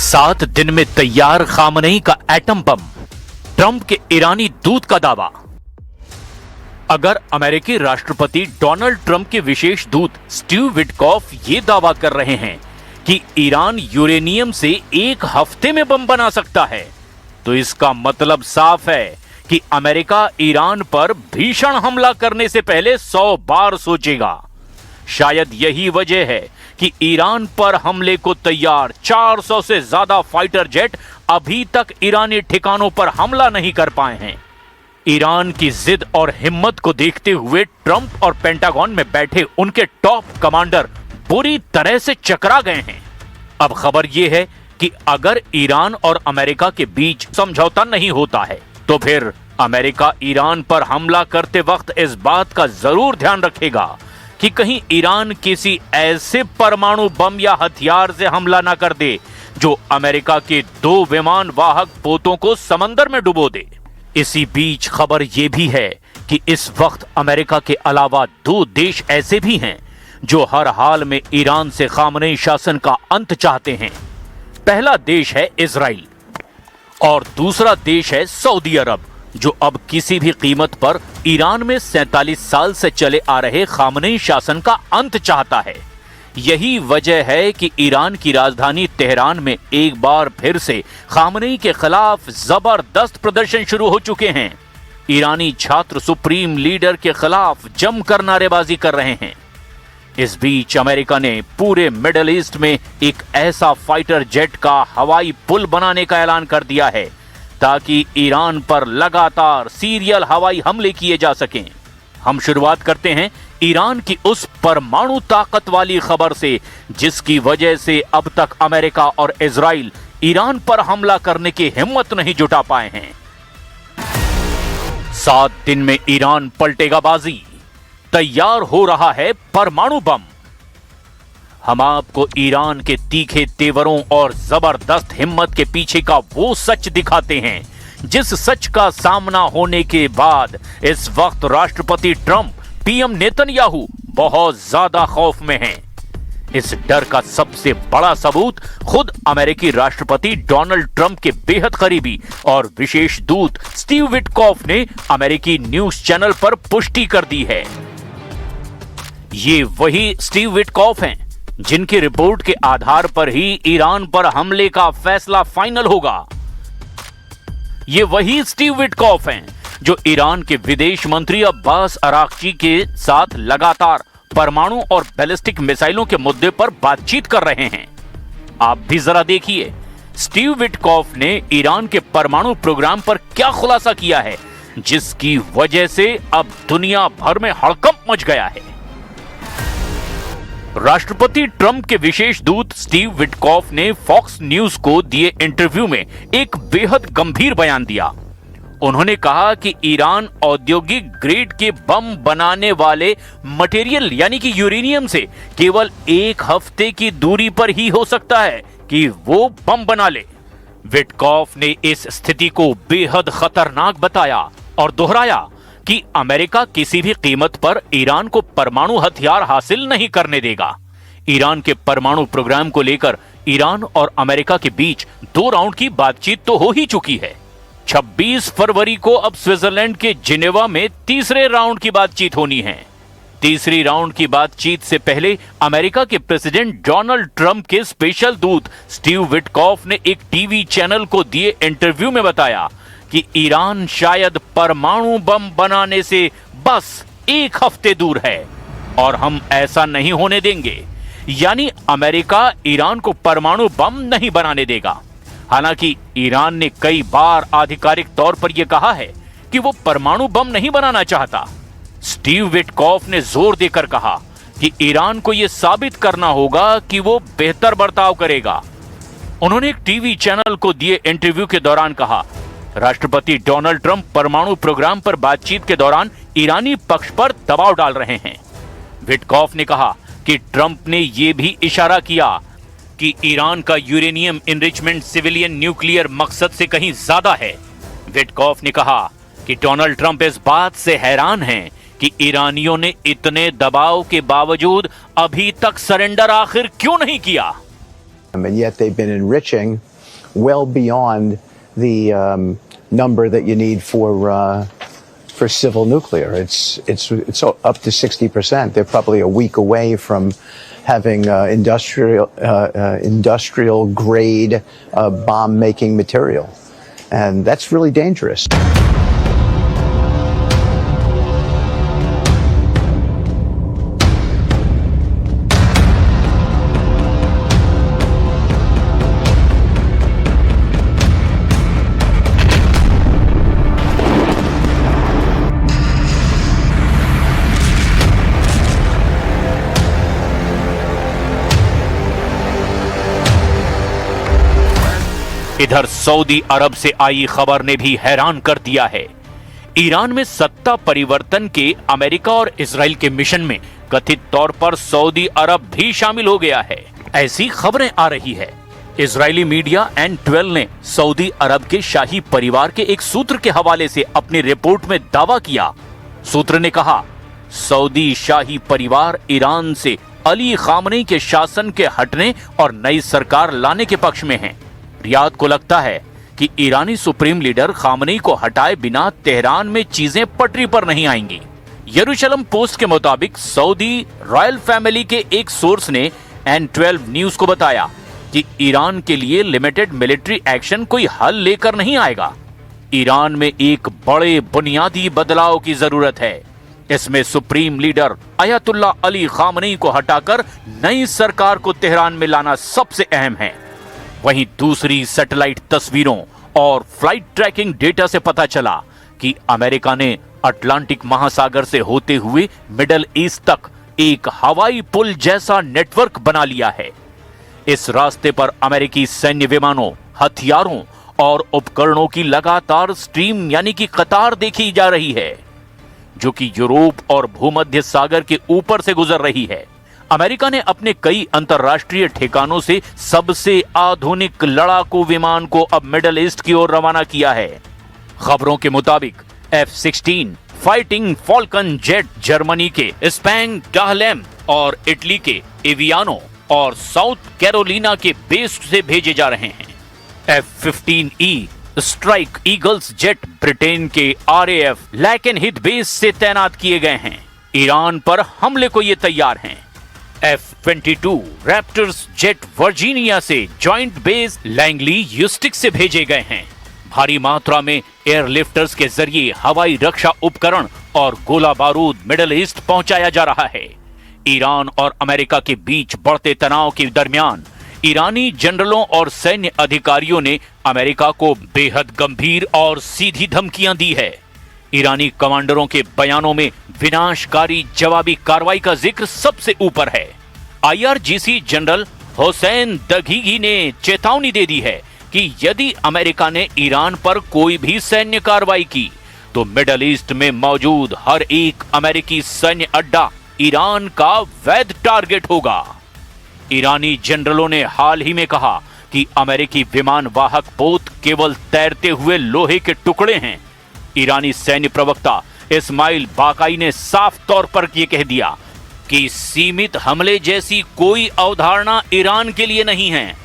7 दिन में तैयार खामनेई का एटम बम, ट्रंप के ईरानी दूत का दावा। अगर अमेरिकी राष्ट्रपति डोनाल्ड ट्रंप के विशेष दूत स्टीव विटकॉफ ये दावा कर रहे हैं कि ईरान यूरेनियम से 1 हफ्ते में बम बना सकता है, तो इसका मतलब साफ है कि अमेरिका ईरान पर भीषण हमला करने से पहले 100 बार सोचेगा। शायद यही वजह है कि ईरान पर हमले को तैयार 400 से ज्यादा फाइटर जेट अभी तक ईरानी ठिकानों पर हमला नहीं कर पाए हैं। ईरान की जिद और हिम्मत को देखते हुए ट्रंप और पेंटागन में बैठे उनके टॉप कमांडर बुरी तरह से चकरा गए हैं। अब खबर यह है कि अगर ईरान और अमेरिका के बीच समझौता नहीं होता है, तो फिर अमेरिका ईरान पर हमला करते वक्त इस बात का जरूर ध्यान रखेगा कि कहीं ईरान किसी ऐसे परमाणु बम या हथियार से हमला ना कर दे जो अमेरिका के 2 विमान वाहक पोतों को समंदर में डुबो दे। इसी बीच खबर यह भी है कि इस वक्त अमेरिका के अलावा 2 देश ऐसे भी हैं जो हर हाल में ईरान से खामनेई शासन का अंत चाहते हैं। पहला देश है इजराइल और दूसरा देश है सऊदी अरब, जो अब किसी भी कीमत पर ईरान में 47 साल से चले आ रहे खामनेई शासन का अंत चाहता है। यही वजह है कि ईरान की राजधानी तेहरान में एक बार फिर से खामनेई के खिलाफ जबरदस्त प्रदर्शन शुरू हो चुके हैं। ईरानी छात्र सुप्रीम लीडर के खिलाफ जमकर नारेबाजी कर रहे हैं। इस बीच अमेरिका ने पूरे मिडिल ईस्ट में एक ऐसा फाइटर जेट का हवाई पुल बनाने का ऐलान कर दिया है ताकि ईरान पर लगातार सीरियल हवाई हमले किए जा सकें। हम शुरुआत करते हैं ईरान की उस परमाणु ताकत वाली खबर से, जिसकी वजह से अब तक अमेरिका और इजराइल ईरान पर हमला करने की हिम्मत नहीं जुटा पाए हैं। 7 दिन में ईरान पलटेगा बाजी, तैयार हो रहा है परमाणु बम। हम आपको ईरान के तीखे तेवरों और जबरदस्त हिम्मत के पीछे का वो सच दिखाते हैं, जिस सच का सामना होने के बाद इस वक्त राष्ट्रपति ट्रंप, पीएम नेतन्याहू बहुत ज्यादा खौफ में हैं। इस डर का सबसे बड़ा सबूत खुद अमेरिकी राष्ट्रपति डोनाल्ड ट्रंप के बेहद करीबी और विशेष दूत स्टीव विटकॉफ ने अमेरिकी न्यूज चैनल पर पुष्टि कर दी है। ये वही स्टीव विटकॉफ हैं जिनकी रिपोर्ट के आधार पर ही ईरान पर हमले का फैसला फाइनल होगा। ये वही स्टीव विटकॉफ हैं जो ईरान के विदेश मंत्री अब्बास अराक्ची के साथ लगातार परमाणु और बैलिस्टिक मिसाइलों के मुद्दे पर बातचीत कर रहे हैं। आप भी जरा देखिए स्टीव विटकॉफ ने ईरान के परमाणु प्रोग्राम पर क्या खुलासा किया है, जिसकी वजह से अब दुनिया भर में हड़कंप मच गया है। राष्ट्रपति ट्रंप के विशेष दूत स्टीव विटकॉफ ने फॉक्स न्यूज को दिए इंटरव्यू में एक बेहद गंभीर बयान दिया। उन्होंने कहा कि ईरान औद्योगिक ग्रेड के बम बनाने वाले मटेरियल यानी कि यूरेनियम से केवल 1 हफ्ते की दूरी पर ही हो सकता है कि वो बम बना ले। विटकॉफ ने इस स्थिति को बेहद खतरनाक बताया और दोहराया कि अमेरिका किसी भी कीमत पर ईरान को परमाणु हथियार हासिल नहीं करने देगा। ईरान के परमाणु प्रोग्राम को लेकर ईरान और अमेरिका के बीच 2 राउंड की बातचीत तो हो ही चुकी है। 26 फरवरी को अब स्विट्जरलैंड के जिनेवा में तीसरे राउंड की बातचीत होनी है। तीसरी राउंड की बातचीत से पहले अमेरिका के प्रेसिडेंट डोनाल्ड ट्रंप के स्पेशल दूत स्टीव विटकॉफ ने एक टीवी चैनल को दिए इंटरव्यू में बताया कि ईरान शायद परमाणु बम बनाने से बस 1 हफ्ते दूर है और हम ऐसा नहीं होने देंगे। यानी अमेरिका ईरान को परमाणु बम नहीं बनाने देगा। हालांकि ईरान ने कई बार आधिकारिक तौर पर यह कहा है कि वो परमाणु बम नहीं बनाना चाहता। स्टीव विटकॉफ ने जोर देकर कहा कि ईरान को यह साबित करना होगा कि वो बेहतर बर्ताव करेगा। उन्होंने एक टीवी चैनल को दिए इंटरव्यू के दौरान कहा, राष्ट्रपति डोनाल्ड ट्रंप परमाणु प्रोग्राम पर बातचीत के दौरान ईरानी पक्ष पर दबाव डाल रहे हैं। विटकॉफ ने कहा कि ट्रंप ने यह भी इशारा किया कि ईरान का यूरेनियम एनरिचमेंट सिविलियन न्यूक्लियर मकसद से कहीं ज्यादा है। विटकॉफ ने कहा कि डोनाल्ड ट्रंप इस बात से हैरान हैं कि ईरानियों ने इतने दबाव के बावजूद अभी तक सरेंडर आखिर क्यों नहीं किया। And yet they've been enriching well beyond the number that you need for civil nuclear. It's up to 60%. They're probably a week away from having industrial grade bomb making material, and that's really dangerous. इधर Saudi अरब से आई खबर ने भी हैरान कर दिया है। Iran में सत्ता परिवर्तन के अमेरिका और इजराइल के मिशन में कथित तौर पर सऊदी अरब भी शामिल हो गया है, ऐसी खबरें आ रही है। इजरायली मीडिया N12 ने सऊदी अरब के शाही परिवार के एक सूत्र के हवाले से अपनी रिपोर्ट में दावा किया। सूत्र ने कहा, सऊदी शाही परिवार ईरान से अली खामनेई के शासन के हटने और नई सरकार लाने के पक्ष में है। रियाद को लगता है कि ईरानी सुप्रीम लीडर खामनेई को हटाए बिना तेहरान में चीजें पटरी पर नहीं आएंगी। यरूशलेम पोस्ट के मुताबिक सऊदी रॉयल फैमिली के एक सोर्स ने N12 न्यूज को बताया कि ईरान के लिए लिमिटेड मिलिट्री एक्शन कोई हल लेकर नहीं आएगा। ईरान में एक बड़े बुनियादी बदलाव की जरूरत है। इसमें सुप्रीम लीडर अयतुल्ला अली खामनेई को हटाकर नई सरकार को तेहरान में लाना सबसे अहम है। वहीं दूसरी सैटेलाइट तस्वीरों और फ्लाइट ट्रैकिंग डेटा से पता चला कि अमेरिका ने अटलांटिक महासागर से होते हुए मिडल ईस्ट तक एक हवाई पुल जैसा नेटवर्क बना लिया है। इस रास्ते पर अमेरिकी सैन्य विमानों, हथियारों और उपकरणों की लगातार स्ट्रीम यानी कि कतार देखी जा रही है, जो कि यूरोप और भूमध्य सागर के ऊपर से गुजर रही है। अमेरिका ने अपने कई अंतरराष्ट्रीय ठिकानों से सबसे आधुनिक लड़ाकू विमान को अब मिडल ईस्ट की ओर रवाना किया है। खबरों के मुताबिक F-16 fighting Falcon jet Germany के स्पैंग डाहलेम और इटली के एवियानो और साउथ कैरोलिना के बेस से भेजे जा रहे हैं। F-15E strike eagles jet Britain के RAF लैकेनहिथ बेस से तैनात किए गए हैं। ईरान पर हमले को ये तैयार हैं। F-22 रैप्टर्स जेट वर्जीनिया से जॉइंट बेस लैंगली यूस्टिक से भेजे गए हैं। भारी मात्रा में एयरलिफ्टर्स के जरिए हवाई रक्षा उपकरण और गोला बारूद मिडल ईस्ट पहुंचाया जा रहा है। ईरान और अमेरिका के बीच बढ़ते तनाव के दरमियान ईरानी जनरलों और सैन्य अधिकारियों ने अमेरिका को बेहद गंभीर और सीधी धमकियां दी है। ईरानी कमांडरों के बयानों में विनाशकारी जवाबी कार्रवाई का जिक्र सबसे ऊपर है। IRGC जनरल हुसैन दघीगी ने चेतावनी दे दी है कि यदि अमेरिका ने ईरान पर कोई भी सैन्य कार्रवाई की तो मिडल ईस्ट में मौजूद हर एक अमेरिकी सैन्य अड्डा ईरान का वैध टारगेट होगा। ईरानी जनरलों ने हाल ही में कहा कि अमेरिकी विमान वाहक पोत केवल तैरते हुए लोहे के टुकड़े हैं। ईरानी सैन्य प्रवक्ता इस्माइल बाकाई ने साफ तौर पर यह कह दिया कि सीमित हमले जैसी कोई अवधारणा ईरान के लिए नहीं है।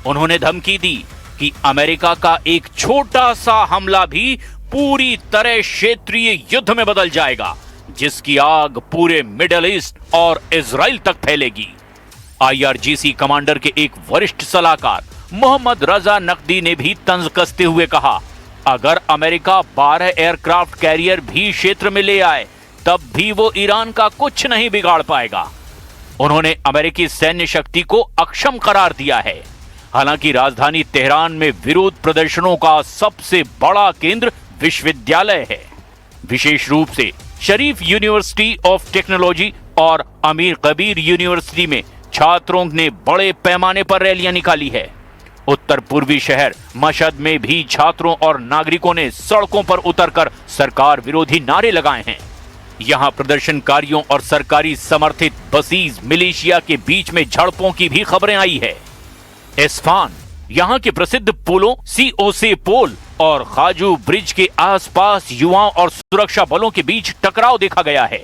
उन्होंने धमकी दी कि अमेरिका का एक छोटा सा हमला भी पूरी तरह क्षेत्रीय युद्ध में बदल जाएगा, जिसकी आग पूरे मिडल ईस्ट और इजराइल तक फैलेगी। IRGC कमांडर के एक वरिष्ठ सलाहकार मोहम्मद रजा नकदी ने भी तंज कसते हुए कहा, अगर अमेरिका 12 एयरक्राफ्ट कैरियर भी क्षेत्र में ले आए तब भी वो ईरान का कुछ नहीं बिगाड़ पाएगा। उन्होंने अमेरिकी सैन्य शक्ति को अक्षम करार दिया है। हालांकि राजधानी तेहरान में विरोध प्रदर्शनों का सबसे बड़ा केंद्र विश्वविद्यालय है। विशेष रूप से शरीफ यूनिवर्सिटी ऑफ टेक्नोलॉजी और अमीर कबीर यूनिवर्सिटी में छात्रों ने बड़े पैमाने पर रैलियां निकाली है। उत्तर पूर्वी शहर मशहद में भी छात्रों और नागरिकों ने सड़कों पर उतरकर सरकार विरोधी नारे लगाए हैं। यहां प्रदर्शनकारियों और सरकारी समर्थित बसीज मिलिशिया के बीच में झड़पों की भी खबरें आई है। इस्फान, यहां के प्रसिद्ध पुलों COC पोल और खाजू ब्रिज के आसपास युवाओं और सुरक्षा बलों के बीच टकराव देखा गया है।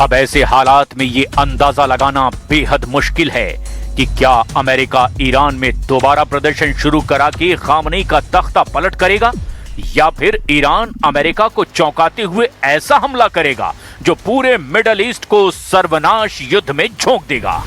अब ऐसे हालात में ये अंदाजा लगाना बेहद मुश्किल है कि क्या अमेरिका ईरान में दोबारा प्रदर्शन शुरू करा के खामनेई का तख्ता पलट करेगा या फिर ईरान अमेरिका को चौंकाते हुए ऐसा हमला करेगा जो पूरे मिडल ईस्ट को सर्वनाश युद्ध में झोंक देगा।